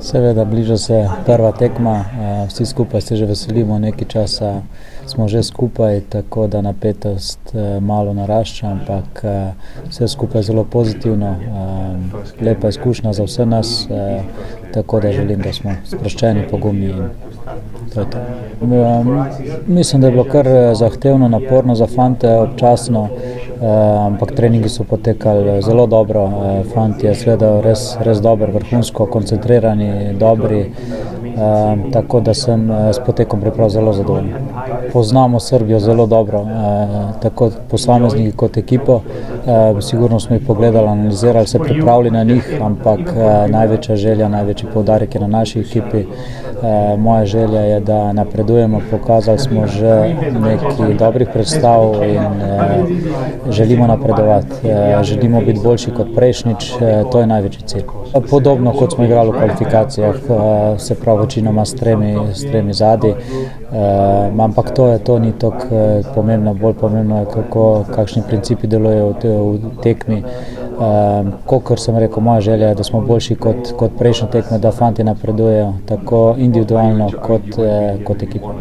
Seveda, bliža se prva tekma, vsi skupaj se že veselimo, nekaj časa smo že skupaj, tako da napetost malo narašča, ampak vse skupaj zelo pozitivno, lepa izkušnja za vse nas, tako da želim, da smo sproščeni, pogumni in to je to. Mislim, da je bilo kar zahtevno, naporno za fante občasno, ampak treningi so potekali zelo dobro, fantje seveda res dobro, vrhunsko koncentrirani, dobri, tako da sem s potekom priprav zelo zadovoljen. Poznamo Srbijo zelo dobro, tako posamezniki kot ekipo, sigurno smo jih pogledali, analizirali, se pripravili na njih, ampak največja želja, največji poudarek je na naši ekipi. Moja želja je, da napredujemo, pokazali smo že nekaj dobrih predstav in želimo napredovati, želimo biti boljši kot prejšnjič, to je največji cilj. Podobno kot smo igrali v kvalifikacijah, se pravi večinoma s tremi zadnji, ampak to ni tako pomembno, bolj pomembno je, kakšni principi delujejo v tekmi. Kakor sem rekel, moja želja je, da smo boljši kot prejšnje tekme, da fantje napredujejo tako individualno kot ekipa.